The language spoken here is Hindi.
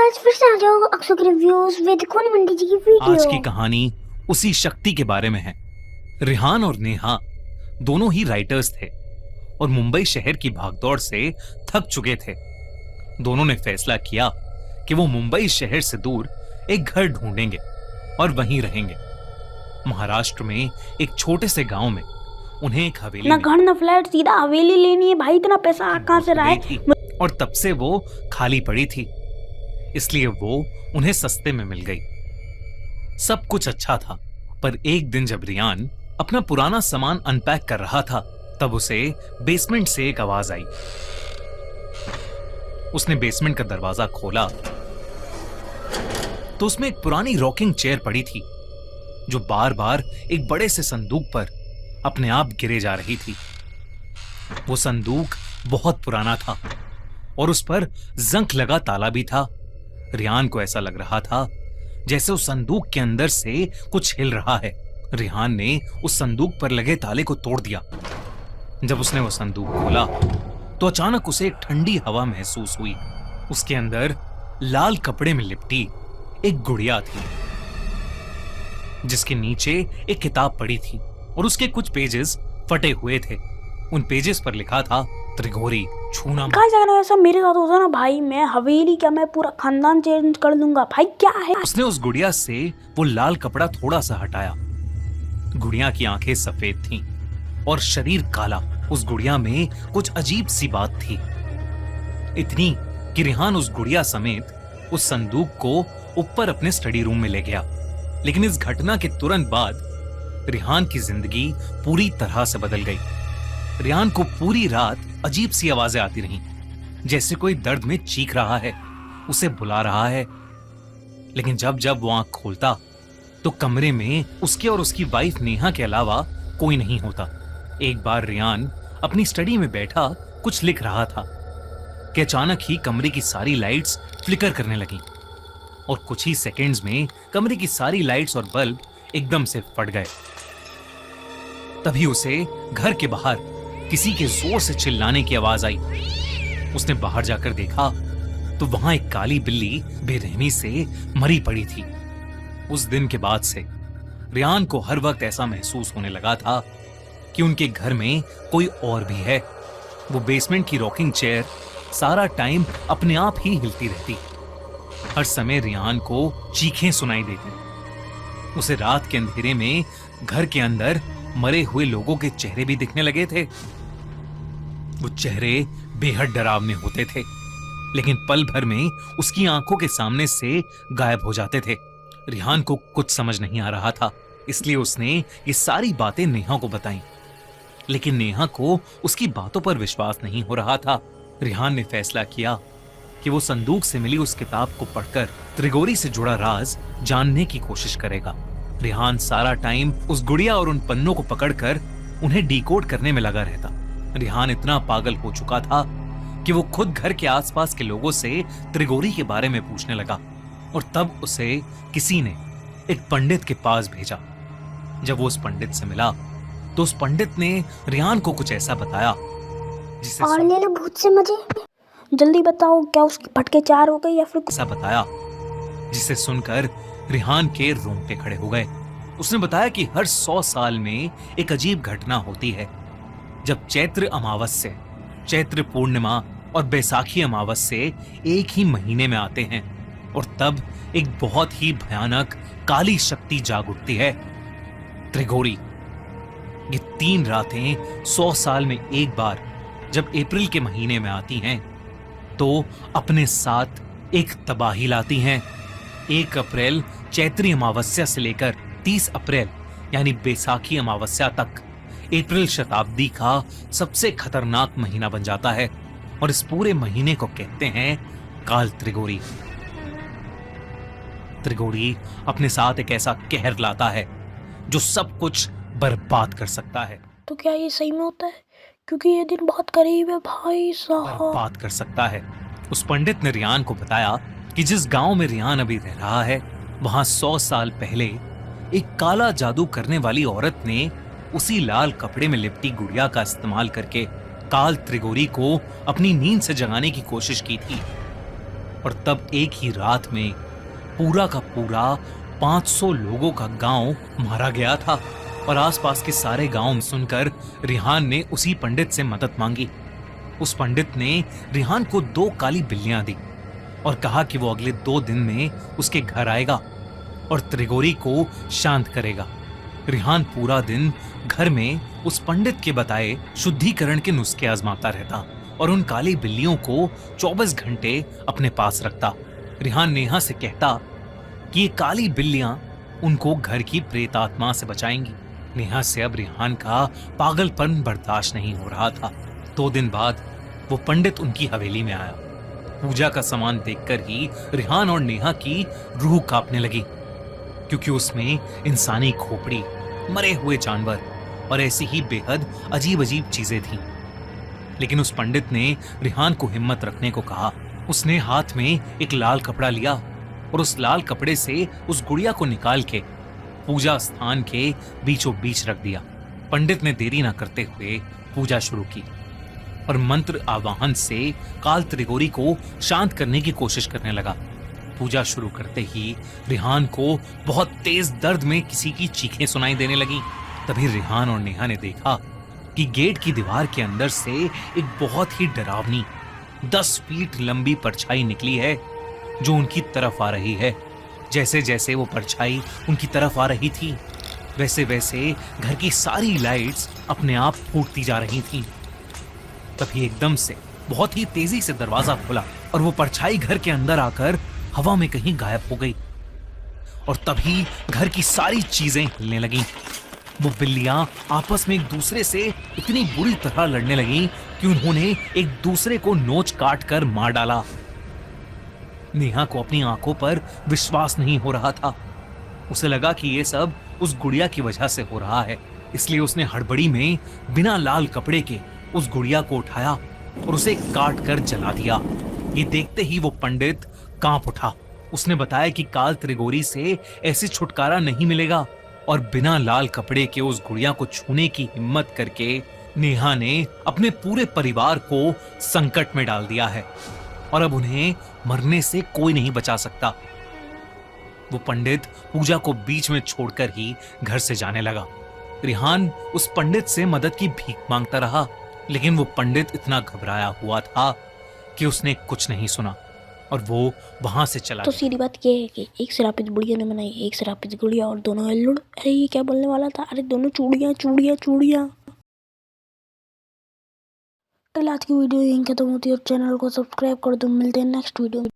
गाइस फिर से आ जाओ अक्षय के रिव्यूज विद कोनी मंडी जी की वीडियो। आज की कहानी उसी शक्ति के बारे में है। रिहान और नेहा दोनों ही राइटर्स थे और मुंबई शहर की भागदौड़ से थक चुके थे। दोनों ने फैसला किया कि वो मुंबई शहर से दूर एक घर ढूंढेंगे और वहीं रहेंगे। महाराष्ट्र में एक छोटे से गांव में उन्हें एक हवेली ना घर ना फ्लैट, सीधा हवेली लेनी है भाई। इतना पैसा कहां से रहा है? और तब से वो खाली पड़ी थी, इसलिए वो उन्हें सस्ते में मिल गई। सब कुछ अच्छा था, पर एक दिन जब रियान अपना पुराना सामान अनपैक कर रहा था, तब उसे बेसमेंट से एक आवाज आई। उसने बेसमेंट का दरवाजा खोला तो उसमें एक पुरानी रॉकिंग चेयर पड़ी थी, जो बार बार एक बड़े से संदूक पर अपने आप गिरे जा रही थी। वो संदूक बहुत पुराना था और उस पर जंग लगा ताला भी था। रियान को ऐसा लग रहा था जैसे उस संदूक के अंदर से कुछ हिल रहा है। रिहान ने उस संदूक पर लगे ताले को तोड़ दिया। जब उसने वो संदूक खोला तो अचानक उसे एक ठंडी हवा महसूस हुई। उसके अंदर लाल कपड़े में लिपटी एक गुड़िया थी, जिसके नीचे एक किताब पड़ी थी और उसके कुछ पेजेस फटे हुए थे। उन पेजेस पर लिखा था त्रिगोरी छूना। अगर ऐसा मेरे साथ होता ना भाई, मैं हवेली क्या, मैं पूरा खानदान चेंज कर दूंगा भाई। क्या है? उसने उस गुड़िया से वो लाल कपड़ा थोड़ा सा हटाया। गुड़िया की आंखें सफेद थीं और शरीर काला। उस गुड़िया में कुछ अजीब सी बात थी, इतनी कि रिहान उस गुड़िया समेत उस संदूक को ऊपर अपने स्टडी रूम में ले गया। लेकिन इस घटना के तुरंत बाद रिहान की जिंदगी पूरी तरह से बदल गई। रिहान को पूरी रात अजीब सी आवाजें आती रहीं, जैसे कोई दर्द में चीख रहा है, उसे बुला रहा है। लेकिन जब जब वो आंख खोलता तो कमरे में उसके और उसकी वाइफ नेहा के अलावा कोई नहीं होता। एक बार रियान अपनी स्टडी में बैठा कुछ लिख रहा था कि अचानक ही कमरे की सारी लाइट्स फ्लिकर करने लगीं और कुछ ही सेकंड्स में कमरे की सारी लाइट्स और बल्ब एकदम से फट गए। तभी उसे घर के बाहर किसी के जोर से चिल्लाने की आवाज आई। उसने बाहर जाकर देखा तो वहां एक काली बिल्ली बेरहमी से मरी पड़ी थी। उस दिन के बाद से रियान को हर वक्त ऐसा महसूस होने लगा था कि उनके घर में कोई और भी है। वो बेसमेंट की रॉकिंग चेयर सारा टाइम अपने आप ही हिलती रहती। हर समय रियान को चीखें सुनाई देती। उसे रात के अंधेरे में घर के अंदर मरे हुए लोगों के चेहरे भी दिखने लगे थे। वो चेहरे बेहद डरावने होते थे, लेकिन पल भर में उसकी आंखों के सामने से गायब हो जाते थे। रिहान को कुछ समझ नहीं आ रहा था, इसलिए उसने ये सारी बातें नेहा को बताईं। लेकिन नेहा को उसकी बातों पर विश्वास नहीं हो रहा था। रिहान ने फैसला किया कि वो संदूक से मिली उस किताब को पढ़कर त्रिगोरी से जुड़ा राज जानने की कोशिश करेगा। रिहान सारा टाइम उस गुड़िया और उन पन्नों को पकड़कर उन्हें डिकोड करने में लगा रहता। रिहान इतना पागल हो चुका था कि वो खुद घर के आसपास के लोगों से त्रिगोरी के बारे में पूछने लगा। और तब उसे किसी ने एक पंडित के पास भेजा। जब वो उस पंडित से मिला तो उस पंडित ने रिहान को कुछ ऐसा बताया जिसे और ले लो भूत से मजे। जल्दी बताओ, क्या उसकी फटके चार हो गई या फिर ऐसा बताया जिसे सुनकर रिहान के रोंगटे खड़े हो गए। उसने बताया कि हर 100 साल में एक अजीब घटना होती है, जब चैत्र अमावस्या, चैत्र पूर्णिमा और बैसाखी अमावस्या एक ही महीने में आते हैं और तब एक बहुत ही भयानक काली शक्ति जाग उठती है, त्रिगोरी। ये 3 रातें 100 साल में एक बार जब अप्रैल के महीने में आती हैं तो अपने साथ एक तबाही लाती हैं। 1 अप्रैल चैत्री अमावस्या से लेकर 30 अप्रैल यानी बैसाखी अमावस्या तक अप्रैल शताब्दी का सबसे खतरनाक महीना बन जाता है और इस पूरे महीने को कहते हैं काल त्रिगोरी। त्रिगोरी अपने साथ एक ऐसा कहर लाता है जो सब कुछ बर्बाद कर सकता है। तो क्या ये सही में होता है? क्योंकि ये दिन बहुत करीब है भाई साहब। बर्बाद कर सकता है। उस पंडित ने रियान को बताया कि जिस गांव में रियान अभी रह रहा है, वहां 100 साल पहले एक काला जादू करने वाली औरत ने उसी लाल कपड़े में लिपटी गुड़िया का इस्तेमाल करके काल त्रिगोरी को अपनी नींद से जगाने की कोशिश की थी। और तब एक ही रात में पूरा का पूरा 500 लोगों का गांव मारा गया था। और आसपास के सारे गांव में सुनकर रिहान ने उसी पंडित से मदद मांगी। उस पंडित ने रिहान को 2 काली बिल्लियां दी और कहा कि वो अगले 2 दिन में उसके घर आएगा और त्रिगोरी को शांत करेगा। रिहान पूरा दिन घर में उस पंडित के बताए शुद्धिकरण के नुस्खे आजमाता रहता और उन काली बिल्लियों को 24 घंटे अपने पास रखता। रिहान नेहा से कहता कि ये काली बिल्लियां उनको घर की प्रेत आत्मा से बचाएंगी। नेहा से अब रिहान का पागलपन बर्दाश्त नहीं हो रहा था। 2 दिन बाद वो पंडित उनकी हवेली में आया। पूजा का सामान देखकर ही रिहान और नेहा की रूह कांपने लगी, क्योंकि उसमें इंसानी खोपड़ी, मरे हुए जानवर और ऐसी ही बेहद अजीब अजीब चीजें थीं। लेकिन उस पंडित ने रिहान को हिम्मत रखने को कहा। उसने हाथ में एक लाल कपड़ा लिया और उस लाल कपड़े से उस गुड़िया को निकाल के पूजा स्थान के बीचों बीच रख दिया। पंडित ने देरी न करते हुए पूजा शुरू की और मंत्र आवाहन से काल त्रिगोरी को शांत करने की कोशिश करने लगा। पूजा शुरू करते ही रिहान को बहुत तेज दर्द में किसी की चीखें सुनाई देने लगी। तभी रिहान और नेहा ने देखा कि गेट की दीवार के अंदर से एक बहुत ही डरावनी 10 फीट लंबी परछाई निकली है, जो उनकी तरफ आ रही है। जैसे जैसे वो परछाई उनकी तरफ आ रही थी, वैसे वैसे घर की सारी लाइट्स अपने आप फूटती जा रही थीं। तभी एकदम से बहुत ही तेजी से दरवाजा खुला और वो परछाई घर के अंदर आकर हवा में कहीं गायब हो गई। और तभी घर की सारी चीजें हिलने लगीं। वो बिल्लियां आपस में एक दूसरे से इतनी बुरी तरह लड़ने लगीं कि उन्होंने एक दूसरे को नोच काट कर मार डाला। नेहा को अपनी आंखों पर विश्वास नहीं हो रहा था। उसे लगा कि ये सब उस गुड़िया की वजह से हो रहा है, इसलिए उसने हड़बड़ी में बिना लाल कपड़े के उस गुड़िया को उठाया और उसे काट कर जला दिया। ये देखते ही वो पंडित कांप उठा। उसने बताया कि काल त्रिगोरी से ऐसे छुटकारा नहीं मिलेगा और बिना लाल कपड़े के उस गुड़िया को छूने की हिम्मत करके नेहा ने अपने पूरे परिवार को संकट में डाल दिया है और अब उन्हें मरने से कोई नहीं बचा सकता। वो पंडित पूजा को बीच में छोड़कर ही घर से जाने लगा। रिहान उस पंडित से मदद की भीख मांगता रहा, लेकिन वो पंडित इतना घबराया हुआ था कि उसने कुछ नहीं सुना और वो वहां से चला तो गया। सीधी बात ये है कि एक शराबित बुढ़िया ने बनाई, एक शराबित गुड़िया और दोनों अल्लुड़। अरे ये क्या बोलने वाला था? अरे दोनों चूड़ियां चूड़ियां चूड़ियां। कल आज की वीडियो यहीं खत्म होती है और चैनल को सब्सक्राइब कर दो। मिलते हैं नेक्स्ट वीडियो में।